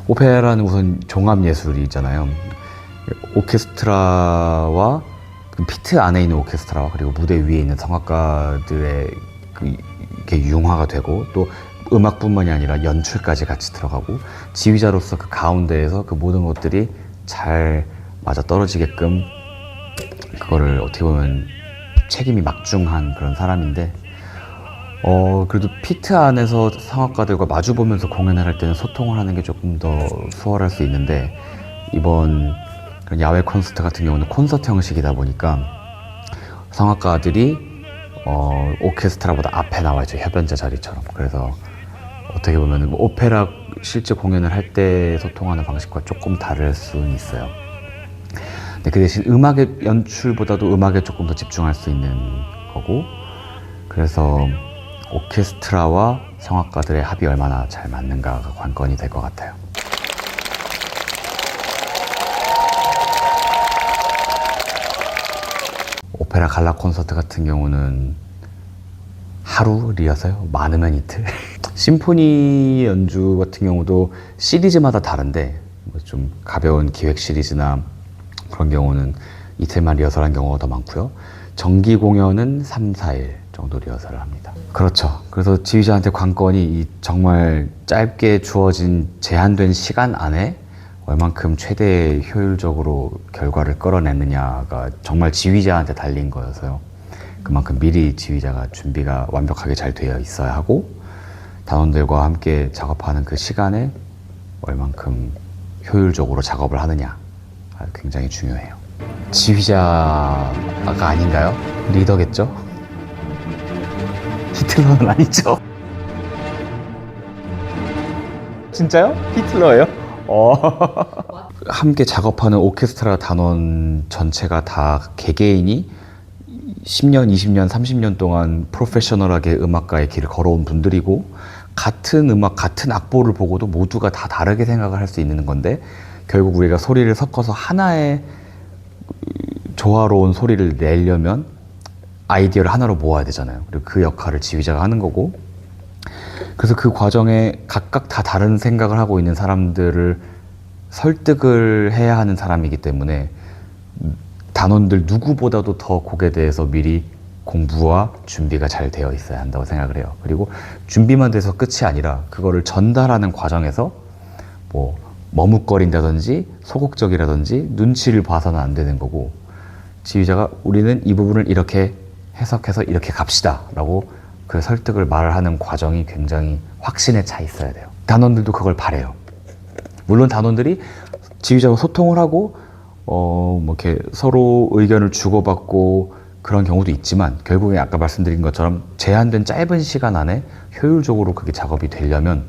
오페라는 우선 종합예술이잖아요. 오케스트라와 그 피트 안에 있는 오케스트라와 그리고 무대 위에 있는 성악가들의 이게 융화가 되고 또 음악뿐만이 아니라 연출까지 같이 들어가고 지휘자로서 그 가운데에서 그 모든 것들이 잘 맞아 떨어지게끔 그거를 어떻게 보면 책임이 막중한 그런 사람인데 그래도 피트 안에서 성악가들과 마주보면서 공연을 할 때는 소통을 하는 게 조금 더 수월할 수 있는데 이번 그런 야외 콘서트 같은 경우는 콘서트 형식이다 보니까 성악가들이 오케스트라보다 앞에 나와 있죠. 협연자 자리처럼. 그래서 어떻게 보면 오페라 실제 공연을 할 때 소통하는 방식과 조금 다를 수는 있어요. 근데 그 대신 음악의 연출보다도 음악에 조금 더 집중할 수 있는 거고 그래서 오케스트라와 성악가들의 합이 얼마나 잘 맞는가가 관건이 될 것 같아요. 오페라 갈라 콘서트 같은 경우는 하루 리허설, 많으면 이틀. 심포니 연주 같은 경우도 시리즈마다 다른데 좀 가벼운 기획 시리즈나 그런 경우는 이틀만 리허설한 경우가 더 많고요. 정기 공연은 3, 4일 정도 리허설을 합니다. 그렇죠. 그래서 지휘자한테 관건이 정말 짧게 주어진 제한된 시간 안에 얼만큼 최대 효율적으로 결과를 끌어내느냐가 정말 지휘자한테 달린 거여서요. 그만큼 미리 지휘자가 준비가 완벽하게 잘 되어 있어야 하고 단원들과 함께 작업하는 그 시간에 얼만큼 효율적으로 작업을 하느냐 굉장히 중요해요. 지휘자가 아닌가요? 리더겠죠? 히틀러는 아니죠? 진짜요? 히틀러예요? 함께 작업하는 오케스트라 단원 전체가 다 개개인이 10년, 20년, 30년 동안 프로페셔널하게 음악가의 길을 걸어온 분들이고 같은 음악, 같은 악보를 보고도 모두가 다 다르게 생각을 할 수 있는 건데 결국 우리가 소리를 섞어서 하나의 조화로운 소리를 내려면 아이디어를 하나로 모아야 되잖아요. 그리고 그 역할을 지휘자가 하는 거고 그래서 그 과정에 각각 다 다른 생각을 하고 있는 사람들을 설득을 해야 하는 사람이기 때문에 단원들 누구보다도 더 곡에 대해서 미리 공부와 준비가 잘 되어 있어야 한다고 생각을 해요. 그리고 준비만 돼서 끝이 아니라 그거를 전달하는 과정에서 뭐 머뭇거린다든지 소극적이라든지 눈치를 봐서는 안 되는 거고 지휘자가 우리는 이 부분을 이렇게 해석해서 이렇게 갑시다 라고 그 설득을 말을 하는 과정이 굉장히 확신에 차 있어야 돼요. 단원들도 그걸 바래요. 물론 단원들이 지휘자와 소통을 하고 뭐 이렇게 서로 의견을 주고받고 그런 경우도 있지만 결국에 아까 말씀드린 것처럼 제한된 짧은 시간 안에 효율적으로 그게 작업이 되려면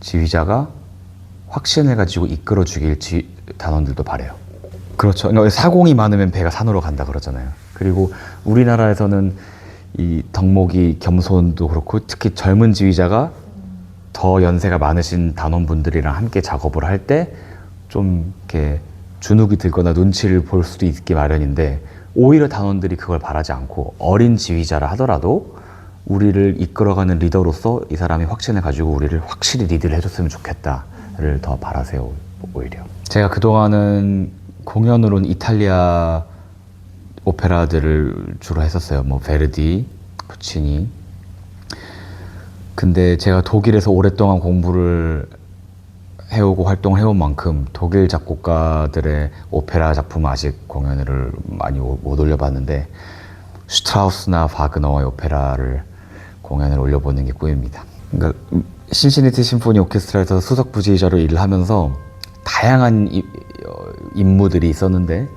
지휘자가 확신을 가지고 이끌어 주길 단원들도 바래요. 그렇죠. 그러니까 사공이 많으면 배가 산으로 간다 그러잖아요. 그리고 우리나라에서는 이 덕목이 겸손도 그렇고 특히 젊은 지휘자가 더 연세가 많으신 단원분들이랑 함께 작업을 할 때 좀 이렇게 주눅이 들거나 눈치를 볼 수도 있기 마련인데 오히려 단원들이 그걸 바라지 않고 어린 지휘자라 하더라도 우리를 이끌어가는 리더로서 이 사람이 확신을 가지고 우리를 확실히 리드를 해줬으면 좋겠다를 더 바라세요. 오히려 제가 그동안은 공연으로는 이탈리아 오페라들을 주로 했었어요. 뭐 베르디, 푸치니. 근데 제가 독일에서 오랫동안 공부를 해오고 활동을 해온 만큼 독일 작곡가들의 오페라 작품은 아직 공연을 많이 못 올려봤는데 슈트라우스나 바그너의 오페라를 공연을 올려보는 게 꿈입니다. 그러니까 신시내티 심포니 오케스트라에서 수석 부지휘자로 일을 하면서 다양한 임무들이 있었는데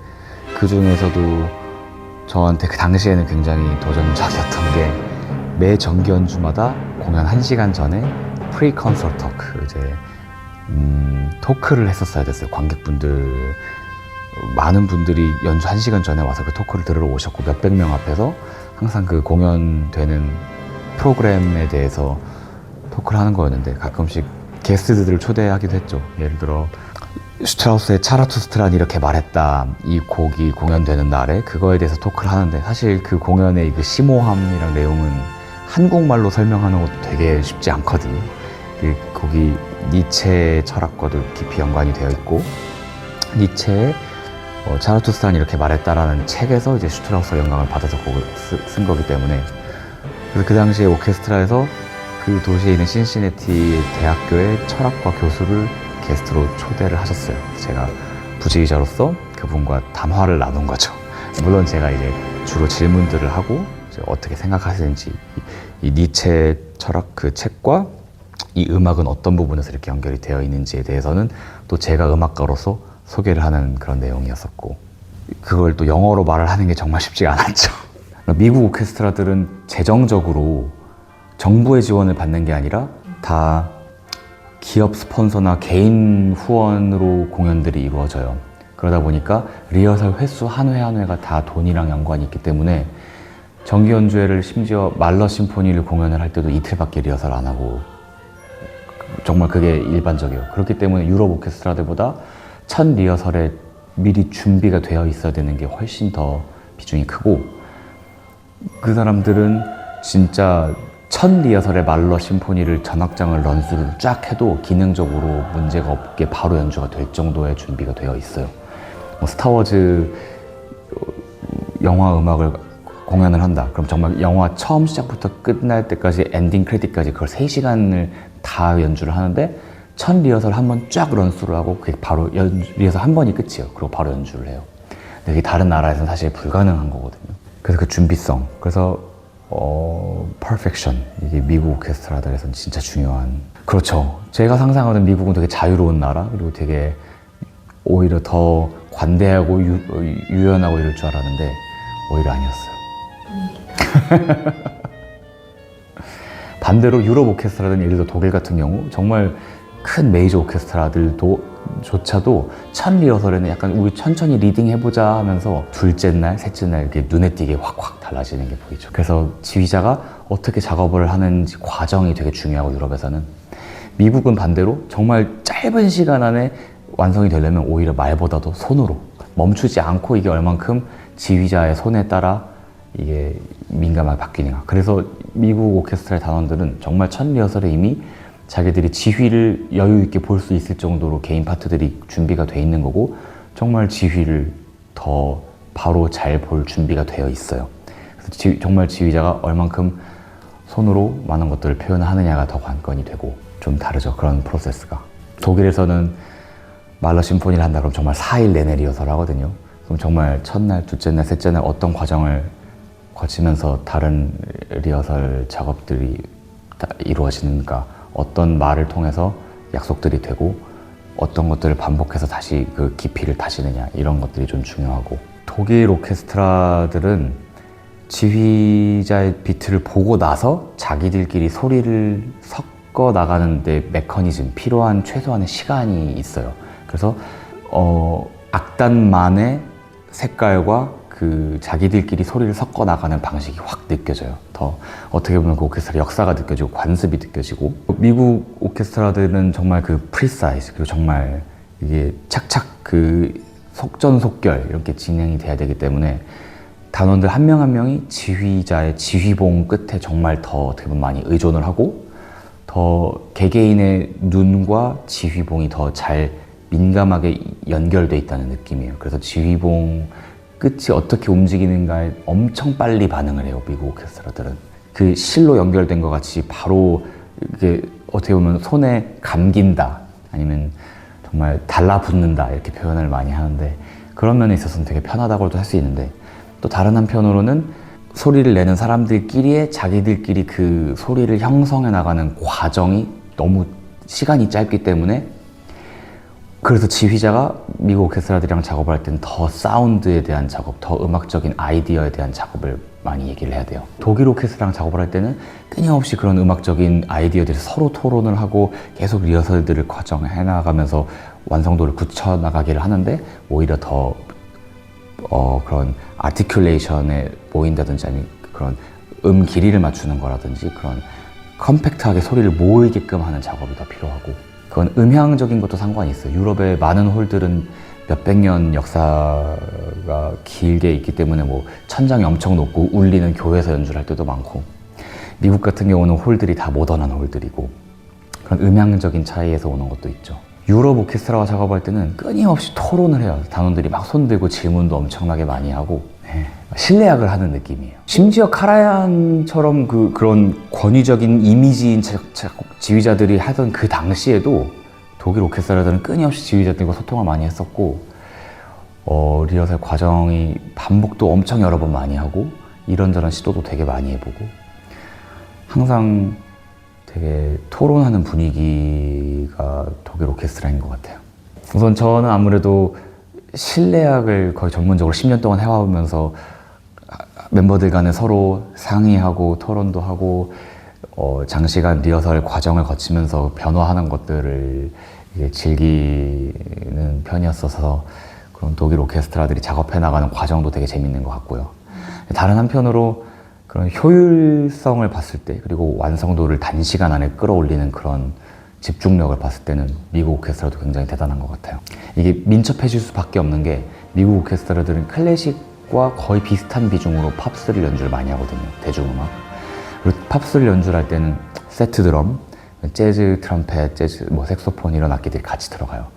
그 중에서도 저한테 그 당시에는 굉장히 도전적이었던 게 매 정기 연주마다 공연 1시간 전에 프리 콘서트 토크 토크를 했었어야 됐어요. 관객분들 많은 분들이 연주 1시간 전에 와서 그 토크를 들으러 오셨고 몇백 명 앞에서 항상 그 공연되는 프로그램에 대해서 토크를 하는 거였는데 가끔씩 게스트들을 초대하기도 했죠. 예를 들어 슈트라우스의 차라투스트란 이렇게 말했다. 이 곡이 공연되는 날에 그거에 대해서 토크를 하는데 사실 그 공연의 그 심오함이랑 내용은 한국말로 설명하는 것도 되게 쉽지 않거든요. 그 곡이 니체의 철학과도 깊이 연관이 되어 있고, 니체의 자라투스트라는 이렇게 말했다라는 책에서 이제 슈트라우스가 영감을 받아서 곡을 쓴 거기 때문에, 그래서 그 당시에 오케스트라에서 그 도시에 있는 신시내티 대학교의 철학과 교수를 게스트로 초대를 하셨어요. 제가 부지기자로서 그분과 담화를 나눈 거죠. 물론 제가 이제 주로 질문들을 하고 이제 어떻게 생각하시는지, 이 니체 철학 그 책과 이 음악은 어떤 부분에서 이렇게 연결이 되어 있는지에 대해서는 또 제가 음악가로서 소개를 하는 그런 내용이었었고, 그걸 또 영어로 말을 하는 게 정말 쉽지가 않았죠. 미국 오케스트라들은 재정적으로 정부의 지원을 받는 게 아니라 다 기업 스폰서나 개인 후원으로 공연들이 이루어져요. 그러다 보니까 리허설 횟수 한 회 한 회가 다 돈이랑 연관이 있기 때문에 정기 연주회를 심지어 말러 심포니를 공연을 할 때도 이틀밖에 리허설 안 하고, 정말 그게 일반적이에요. 그렇기 때문에 유럽 오케스트라들보다 첫 리허설에 미리 준비가 되어 있어야 되는 게 훨씬 더 비중이 크고, 그 사람들은 진짜 첫 리허설에 말러 심포니를 전악장을 런스를 쫙 해도 기능적으로 문제가 없게 바로 연주가 될 정도의 준비가 되어 있어요. 스타워즈 영화 음악을 공연을 한다. 그럼 정말 영화 처음 시작부터 끝날 때까지 엔딩 크레딧까지 그걸 3시간을 다 연주를 하는데, 첫 리허설 한 번 쫙 런스를 하고 그게 바로 리허설 한 번이 끝이에요. 그리고 바로 연주를 해요. 근데 그게 다른 나라에서는 사실 불가능한 거거든요. 그래서 그 준비성, 그래서 perfection, 이게 미국 오케스트라들에서는 진짜 중요한. 그렇죠. 제가 상상하는 미국은 되게 자유로운 나라, 그리고 되게 오히려 더 관대하고 유연하고 이럴 줄 알았는데 오히려 아니었어요. 반대로 유럽 오케스트라든 예를 들어 독일 같은 경우 정말 큰 메이저 오케스트라들조차도 첫 리허설에는 약간 우리 천천히 리딩 해보자 하면서 둘째 날, 셋째 날 이렇게 눈에 띄게 확확 달라지는 게 보이죠. 그래서 지휘자가 어떻게 작업을 하는지 과정이 되게 중요하고, 유럽에서는. 미국은 반대로 정말 짧은 시간 안에 완성이 되려면 오히려 말보다도 손으로 멈추지 않고 이게 얼만큼 지휘자의 손에 따라 이게 민감하게 바뀌는가. 그래서 미국 오케스트라의 단원들은 정말 첫 리허설에 이미 자기들이 지휘를 여유 있게 볼 수 있을 정도로 개인 파트들이 준비가 돼 있는 거고, 정말 지휘를 더 바로 잘 볼 준비가 되어 있어요. 그래서 정말 지휘자가 얼만큼 손으로 많은 것들을 표현하느냐가 더 관건이 되고, 좀 다르죠, 그런 프로세스가. 독일에서는 말러 심포니를 한다 그러면 정말 4일 내내 리허설 하거든요. 그럼 정말 첫날, 둘째 날, 셋째 날 어떤 과정을 거치면서 다른 리허설 작업들이 이루어지는가, 어떤 말을 통해서 약속들이 되고 어떤 것들을 반복해서 다시 그 깊이를 다지느냐, 이런 것들이 좀 중요하고. 독일 오케스트라들은 지휘자의 비트를 보고 나서 자기들끼리 소리를 섞어 나가는데 메커니즘, 필요한 최소한의 시간이 있어요. 그래서 악단만의 색깔과 그 자기들끼리 소리를 섞어 나가는 방식이 확 느껴져요. 더 어떻게 보면 그 오케스트라 역사가 느껴지고 관습이 느껴지고, 미국 오케스트라들은 정말 그 프리사이즈, 그리고 정말 이게 착착 그 속전속결 이렇게 진행이 돼야 되기 때문에 단원들 한 명 한 명이 지휘자의 지휘봉 끝에 정말 더 어떻게 보면 많이 의존을 하고, 더 개개인의 눈과 지휘봉이 더 잘 민감하게 연결돼 있다는 느낌이에요. 그래서 지휘봉 끝이 어떻게 움직이는가에 엄청 빨리 반응을 해요, 미국 오케스트라들은. 그 실로 연결된 것 같이 바로 이게 어떻게 보면 손에 감긴다, 아니면 정말 달라붙는다, 이렇게 표현을 많이 하는데, 그런 면에 있어서는 되게 편하다고도 할 수 있는데, 또 다른 한편으로는 소리를 내는 사람들끼리의 자기들끼리 그 소리를 형성해 나가는 과정이 너무 시간이 짧기 때문에, 그래서 지휘자가 미국 오케스트라들이랑 작업을 할 때는 더 사운드에 대한 작업, 더 음악적인 아이디어에 대한 작업을 많이 얘기를 해야 돼요. 독일 오케스트라랑 작업을 할 때는 끊임없이 그런 음악적인 아이디어들이 서로 토론을 하고 계속 리허설들을 과정해 나가면서 완성도를 굳혀 나가기를 하는데, 오히려 더 그런 아티큘레이션에 보인다든지, 아니면 그런 길이를 맞추는 거라든지, 그런 컴팩트하게 소리를 모이게끔 하는 작업이 더 필요하고, 그건 음향적인 것도 상관이 있어요. 유럽의 많은 홀들은 몇백 년 역사가 길게 있기 때문에 뭐 천장이 엄청 높고 울리는 교회에서 연주를 할 때도 많고, 미국 같은 경우는 홀들이 다 모던한 홀들이고, 그런 음향적인 차이에서 오는 것도 있죠. 유럽 오케스트라와 작업할 때는 끊임없이 토론을 해요. 단원들이 막 손들고 질문도 엄청나게 많이 하고 실내악을 하는 느낌이에요. 심지어 카라얀처럼 그런 권위적인 이미지인 지휘자들이 하던 그 당시에도 독일 오케스트라들은 끊임없이 지휘자들과 소통을 많이 했었고 리허설 과정이 반복도 엄청 여러 번 많이 하고 이런저런 시도도 되게 많이 해보고 항상 되게 토론하는 분위기가 독일 오케스트라인 것 같아요. 우선 저는 아무래도 실내악을 거의 전문적으로 10년 동안 해와오면서 멤버들 간에 서로 상의하고 토론도 하고 장시간 리허설 과정을 거치면서 변화하는 것들을 즐기는 편이었어서 그런 독일 오케스트라들이 작업해 나가는 과정도 되게 재밌는 것 같고요. 다른 한편으로 그런 효율성을 봤을 때 그리고 완성도를 단시간 안에 끌어올리는 그런 집중력을 봤을 때는 미국 오케스트라도 굉장히 대단한 것 같아요. 이게 민첩해질 수밖에 없는 게 미국 오케스트라들은 클래식과 거의 비슷한 비중으로 팝스를 연주를 많이 하거든요. 대중음악. 그리고 팝스를 연주를 할 때는 세트 드럼, 재즈 트럼펫, 재즈 색소폰 이런 악기들이 같이 들어가요.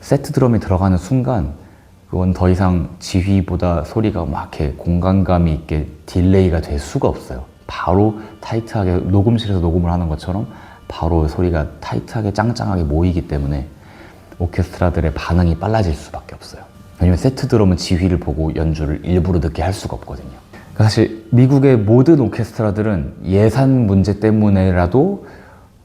세트 드럼이 들어가는 순간 그건 더 이상 지휘보다 소리가 막 이렇게 공간감이 있게 딜레이가 될 수가 없어요. 바로 타이트하게 녹음실에서 녹음을 하는 것처럼 바로 소리가 타이트하게 짱짱하게 모이기 때문에 오케스트라들의 반응이 빨라질 수밖에 없어요. 왜냐면 세트 드럼은 지휘를 보고 연주를 일부러 늦게 할 수가 없거든요. 사실 미국의 모든 오케스트라들은 예산 문제 때문에라도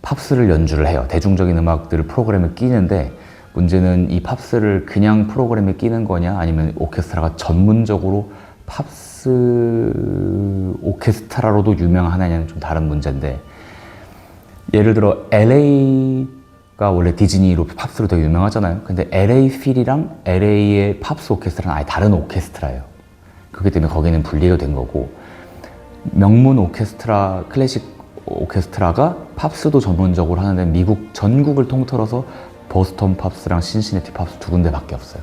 팝스를 연주를 해요. 대중적인 음악들을 프로그램에 끼는데 문제는 이 팝스를 그냥 프로그램에 끼는 거냐 아니면 오케스트라가 전문적으로 팝스 오케스트라로도 유명하냐는 좀 다른 문제인데 예를 들어 LA가 원래 디즈니로 팝스로 되게 유명하잖아요. 근데 LA 필이랑 LA의 팝스 오케스트라는 아예 다른 오케스트라예요. 그렇기 때문에 거기는 분리가 된 거고 명문 오케스트라, 클래식 오케스트라가 팝스도 전문적으로 하는데 미국 전국을 통틀어서 보스턴 팝스랑 신시내티 팝스 두 군데밖에 없어요.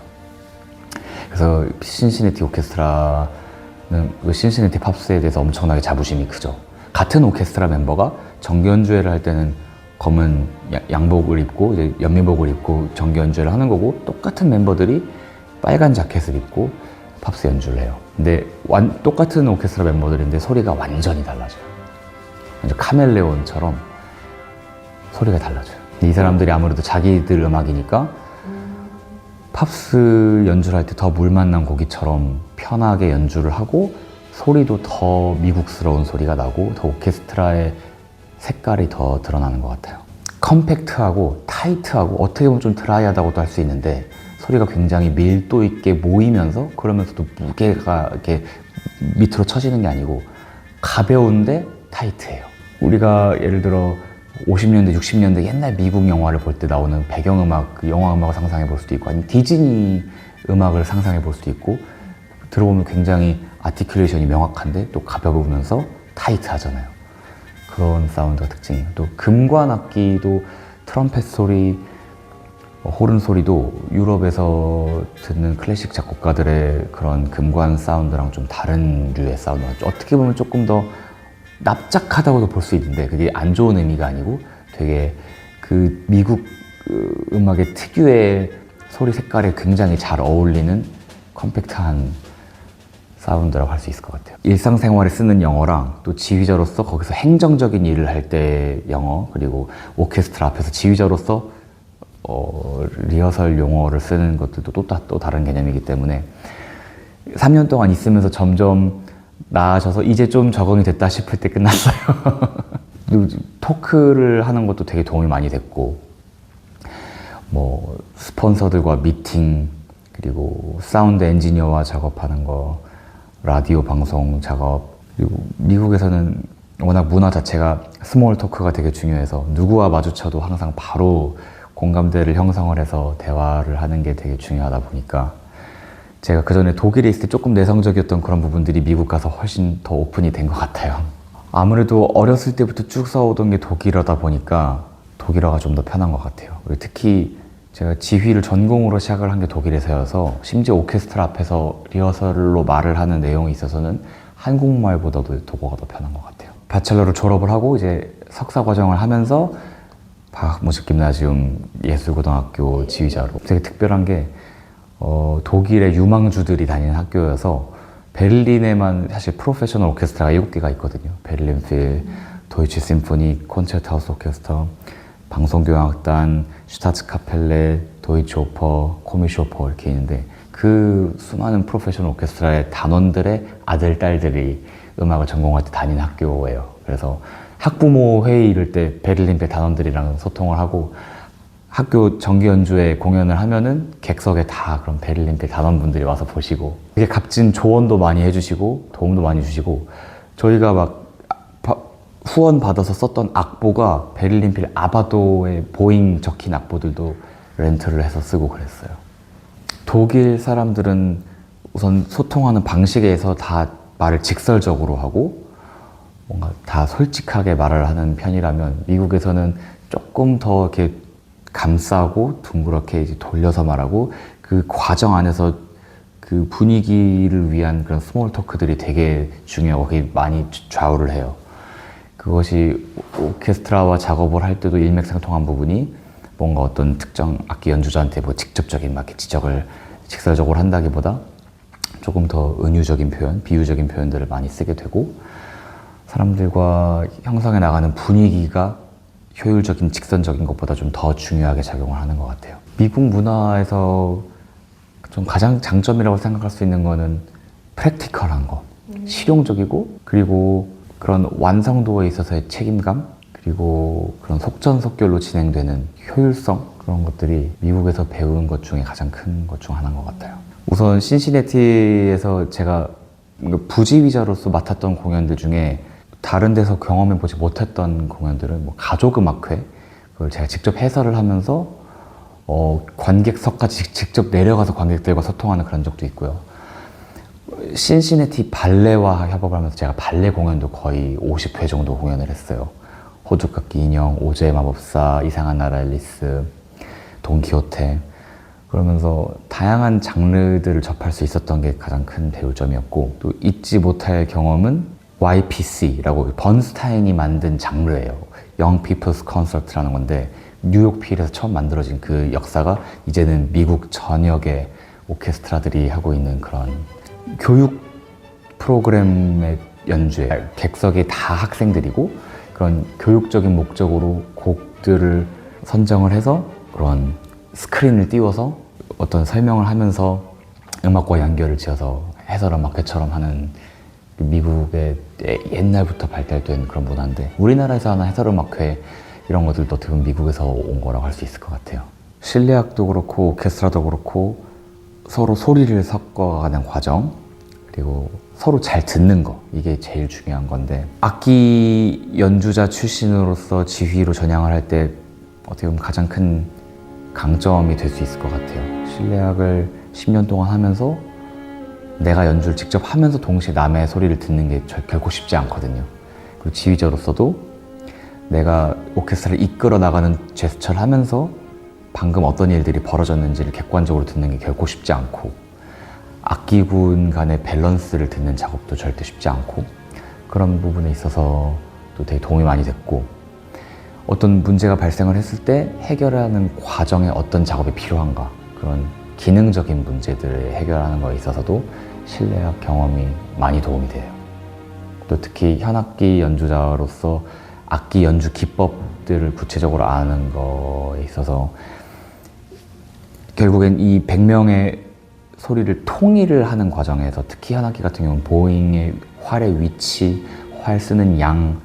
그래서 신시내티 오케스트라는 신시내티 팝스에 대해서 엄청나게 자부심이 크죠. 같은 오케스트라 멤버가 정기 연주회를 할 때는 검은 양복을 입고 이제 연미복을 입고 정기 연주회를 하는 거고 똑같은 멤버들이 빨간 자켓을 입고 팝스 연주를 해요. 근데 똑같은 오케스트라 멤버들인데 소리가 완전히 달라져요. 완전 카멜레온처럼 소리가 달라져요. 이 사람들이 아무래도 자기들 음악이니까 팝스 연주를 할 때 더 물 만난 고기처럼 편하게 연주를 하고 소리도 더 미국스러운 소리가 나고 더 오케스트라의 색깔이 더 드러나는 것 같아요. 컴팩트하고 타이트하고 어떻게 보면 좀 드라이하다고도 할 수 있는데 소리가 굉장히 밀도 있게 모이면서 그러면서도 무게가 이렇게 밑으로 처지는 게 아니고 가벼운데 타이트해요. 우리가 예를 들어 50년대, 60년대 옛날 미국 영화를 볼 때 나오는 배경음악, 그 영화 음악을 상상해 볼 수도 있고 아니면 디즈니 음악을 상상해 볼 수도 있고 들어보면 굉장히 아티큘레이션이 명확한데 또 가벼우면서 타이트하잖아요. 그런 사운드가 특징이에요. 또 금관 악기도 트럼펫 소리, 호른 소리도 유럽에서 듣는 클래식 작곡가들의 그런 금관 사운드랑 좀 다른 류의 사운드가 어떻게 보면 조금 더 납작하다고도 볼 수 있는데 그게 안 좋은 의미가 아니고 되게 그 미국 음악의 특유의 소리 색깔에 굉장히 잘 어울리는 컴팩트한 사운드라고 할 수 있을 것 같아요. 일상생활에 쓰는 영어랑 또 지휘자로서 거기서 행정적인 일을 할 때 영어 그리고 오케스트라 앞에서 지휘자로서 리허설 용어를 쓰는 것들도 또 다른 개념이기 때문에 3년 동안 있으면서 점점 나아져서 이제 좀 적응이 됐다 싶을 때 끝났어요. 토크를 하는 것도 되게 도움이 많이 됐고 뭐 스폰서들과 미팅 그리고 사운드 엔지니어와 작업하는 거 라디오 방송 작업 그리고 미국에서는 워낙 문화 자체가 스몰 토크가 되게 중요해서 누구와 마주쳐도 항상 바로 공감대를 형성을 해서 대화를 하는 게 되게 중요하다 보니까 제가 그전에 독일에 있을 때 조금 내성적이었던 그런 부분들이 미국 가서 훨씬 더 오픈이 된 것 같아요. 아무래도 어렸을 때부터 쭉 써오던 게 독일어다 보니까 독일어가 좀 더 편한 것 같아요. 그리고 특히 제가 지휘를 전공으로 시작을 한 게 독일에서여서 심지어 오케스트라 앞에서 리허설로 말을 하는 내용에 있어서는 한국말보다도 독어가 더 편한 것 같아요. 바첼러를 졸업을 하고 이제 석사 과정을 하면서 바흐무식김나지움 예술고등학교 지휘자로. 되게 특별한 게 독일의 유망주들이 다니는 학교여서 베를린에만 사실 프로페셔널 오케스트라가 7개가 있거든요. 베를린 필, 도이치 심포니, 콘체르트하우스 오케스트라, 방송교향악단, 슈타츠카펠레, 도이치 오퍼, 코미시 오퍼 이렇게 있는데 그 수많은 프로페셔널 오케스트라의 단원들의 아들, 딸들이 음악을 전공할 때 다니는 학교예요. 그래서 학부모 회의 이럴 때 베를린 필 단원들이랑 소통을 하고 학교 정기 연주회 공연을 하면은 객석에 다 그런 베를린 필 단원분들이 와서 보시고 되게 값진 조언도 많이 해주시고 도움도 많이 주시고 저희가 막 후원 받아서 썼던 악보가 베를린 필 아바도의 보잉 적힌 악보들도 렌트를 해서 쓰고 그랬어요. 독일 사람들은 우선 소통하는 방식에서 다 말을 직설적으로 하고 뭔가 다 솔직하게 말을 하는 편이라면 미국에서는 조금 더 이렇게 감싸고 둥그렇게 이제 돌려서 말하고 그 과정 안에서 그 분위기를 위한 그런 스몰 토크들이 되게 중요하고 그게 많이 좌우를 해요. 그것이 오케스트라와 작업을 할 때도 일맥상통한 부분이 뭔가 어떤 특정 악기 연주자한테 뭐 직접적인 막 지적을 직설적으로 한다기보다 조금 더 은유적인 표현, 비유적인 표현들을 많이 쓰게 되고 사람들과 형성해 나가는 분위기가 효율적인 직선적인 것보다 좀 더 중요하게 작용을 하는 것 같아요. 미국 문화에서 좀 가장 장점이라고 생각할 수 있는 거는 프랙티컬한 거, 실용적이고 그리고 그런 완성도에 있어서의 책임감 그리고 그런 속전속결로 진행되는 효율성 그런 것들이 미국에서 배우는 것 중에 가장 큰 것 중 하나인 것 같아요. 우선 신시내티에서 제가 부지휘자로서 맡았던 공연들 중에 다른 데서 경험해보지 못했던 공연들은 뭐 가족음악회 그걸 제가 직접 해설을 하면서 관객석까지 직접 내려가서 관객들과 소통하는 그런 적도 있고요. 신시내티 발레와 협업을 하면서 제가 발레 공연도 거의 50회 정도 공연을 했어요. 호두깎이 인형, 오즈의 마법사, 이상한 나라 앨리스, 돈키호테 그러면서 다양한 장르들을 접할 수 있었던 게 가장 큰 배울 점이었고 또 잊지 못할 경험은 YPC라고 번스타인이 만든 장르예요. Young People's Concert라는 건데 뉴욕 필에서 처음 만들어진 그 역사가 이제는 미국 전역의 오케스트라들이 하고 있는 그런 교육 프로그램의 연주에 객석이 다 학생들이고 그런 교육적인 목적으로 곡들을 선정을 해서 그런 스크린을 띄워서 어떤 설명을 하면서 음악과 연결을 지어서 해설음악회처럼 하는 미국의 옛날부터 발달된 그런 문화인데 우리나라에서 하는 해설음악회 이런 것들도 어떻게 보면 미국에서 온 거라고 할 수 있을 것 같아요. 실내악도 그렇고 오케스트라도 그렇고 서로 소리를 섞어가는 과정 그리고 서로 잘 듣는 거 이게 제일 중요한 건데 악기 연주자 출신으로서 지휘로 전향을 할 때 어떻게 보면 가장 큰 강점이 될 수 있을 것 같아요. 실내악을 10년 동안 하면서 내가 연주를 직접 하면서 동시에 남의 소리를 듣는 게 결코 쉽지 않거든요. 그리고 지휘자로서도 내가 오케스트라를 이끌어 나가는 제스처를 하면서 방금 어떤 일들이 벌어졌는지를 객관적으로 듣는 게 결코 쉽지 않고 악기군 간의 밸런스를 듣는 작업도 절대 쉽지 않고 그런 부분에 있어서 또 되게 도움이 많이 됐고 어떤 문제가 발생을 했을 때 해결하는 과정에 어떤 작업이 필요한가 그런 기능적인 문제들을 해결하는 거에 있어서도 실내악 경험이 많이 도움이 돼요. 또 특히 현악기 연주자로서 악기 연주 기법들을 구체적으로 아는 거에 있어서 결국엔 이 100명의 소리를 통일을 하는 과정에서 특히 현악기 같은 경우는 보잉의 활의 위치, 활 쓰는 양,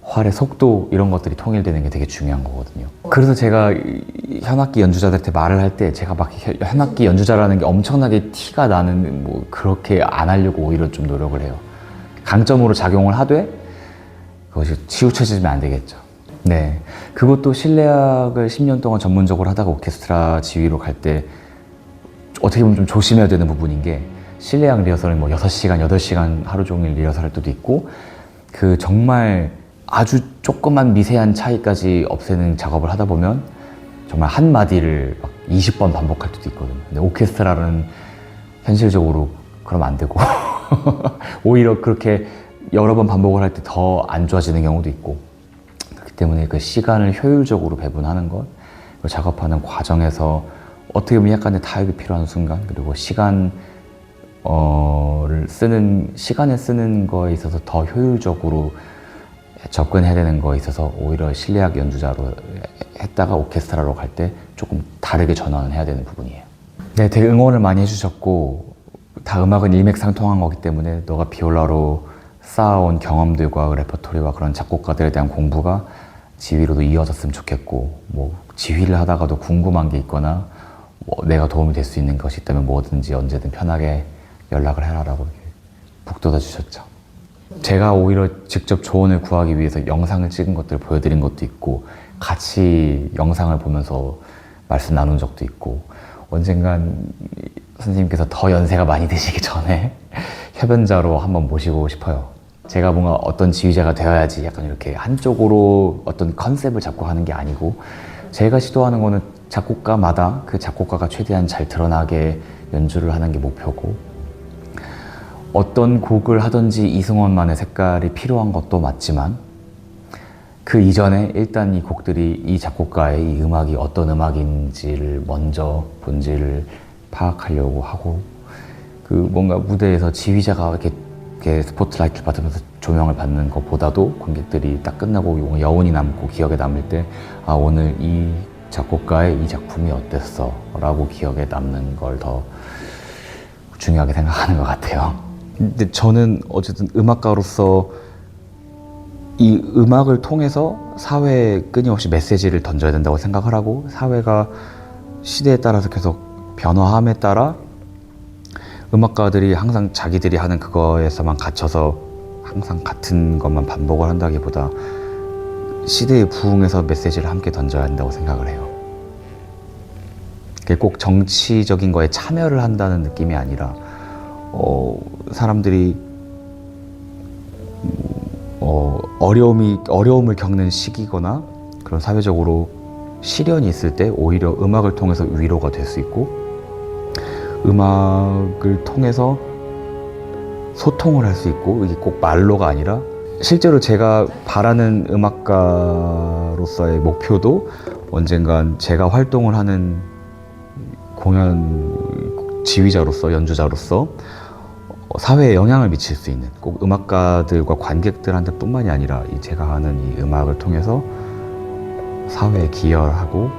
활의 속도 이런 것들이 통일되는 게 되게 중요한 거거든요. 그래서 제가 현악기 연주자들한테 말을 할 때 제가 막 현악기 연주자라는 게 엄청나게 티가 나는 뭐 그렇게 안 하려고 오히려 좀 노력을 해요. 강점으로 작용을 하되 그것이 치우쳐지면 안 되겠죠. 네, 그것도 실내악을 10년 동안 전문적으로 하다가 오케스트라 지휘로 갈 때 어떻게 보면 좀 조심해야 되는 부분인 게 실내악 리허설은 뭐 6시간, 8시간 하루 종일 리허설 할 때도 있고 그 정말 아주 조그만 미세한 차이까지 없애는 작업을 하다 보면 정말 한 마디를 막 20번 반복할 때도 있거든요. 근데 오케스트라는 현실적으로 그러면 안 되고 오히려 그렇게 여러 번 반복을 할 때 더 안 좋아지는 경우도 있고 그렇기 때문에 그 시간을 효율적으로 배분하는 것, 그리고 작업하는 과정에서 어떻게 보면 약간의 타협이 필요한 순간, 그리고 시간을 쓰는 거에 있어서 더 효율적으로 접근해야 되는 거에 있어서 오히려 실내악 연주자로 했다가 오케스트라로 갈 때 조금 다르게 전환을 해야 되는 부분이에요. 네, 되게 응원을 많이 해주셨고, 다 음악은 일맥상통한 거기 때문에 너가 비올라로 쌓아온 경험들과 레퍼토리와 그런 작곡가들에 대한 공부가 지휘로도 이어졌으면 좋겠고, 뭐 지휘를 하다가도 궁금한 게 있거나 뭐 내가 도움이 될 수 있는 것이 있다면 뭐든지 언제든 편하게 연락을 해라라고 북돋아 주셨죠. 제가 오히려 직접 조언을 구하기 위해서 영상을 찍은 것들을 보여드린 것도 있고, 같이 영상을 보면서 말씀 나눈 적도 있고, 언젠간 선생님께서 더 연세가 많이 드시기 전에 협연자로 한번 모시고 싶어요. 제가 뭔가 어떤 지휘자가 되어야지 약간 이렇게 한쪽으로 어떤 컨셉을 잡고 하는 게 아니고, 제가 시도하는 거는 작곡가마다 그 작곡가가 최대한 잘 드러나게 연주를 하는 게 목표고, 어떤 곡을 하든지 이승원만의 색깔이 필요한 것도 맞지만, 그 이전에 일단 이 곡들이 이 작곡가의 이 음악이 어떤 음악인지를 먼저 본질을 파악하려고 하고, 그 뭔가 무대에서 지휘자가 이렇게 스포트라이트를 받으면서 조명을 받는 것보다도 관객들이 딱 끝나고 여운이 남고 기억에 남을 때, 아, 오늘 이 작곡가의 이 작품이 어땠어? 라고 기억에 남는 걸 더 중요하게 생각하는 것 같아요. 근데 저는 어쨌든 음악가로서 이 음악을 통해서 사회에 끊임없이 메시지를 던져야 된다고 생각을 하고, 사회가 시대에 따라서 계속 변화함에 따라 음악가들이 항상 자기들이 하는 그거에서만 갇혀서 항상 같은 것만 반복을 한다기보다 시대에 부응해서 메시지를 함께 던져야 한다고 생각을 해요. 그게 꼭 정치적인 거에 참여를 한다는 느낌이 아니라, 사람들이 어려움을 겪는 시기거나 그런 사회적으로 시련이 있을 때 오히려 음악을 통해서 위로가 될 수 있고, 음악을 통해서 소통을 할 수 있고, 이게 꼭 말로가 아니라 실제로 제가 바라는 음악가로서의 목표도 언젠간 제가 활동을 하는 공연 지휘자로서, 연주자로서 사회에 영향을 미칠 수 있는, 꼭 음악가들과 관객들한테 뿐만이 아니라 제가 하는 이 음악을 통해서 사회에 기여하고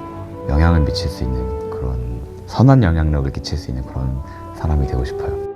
영향을 미칠 수 있는, 그런 선한 영향력을 끼칠 수 있는 그런 사람이 되고 싶어요.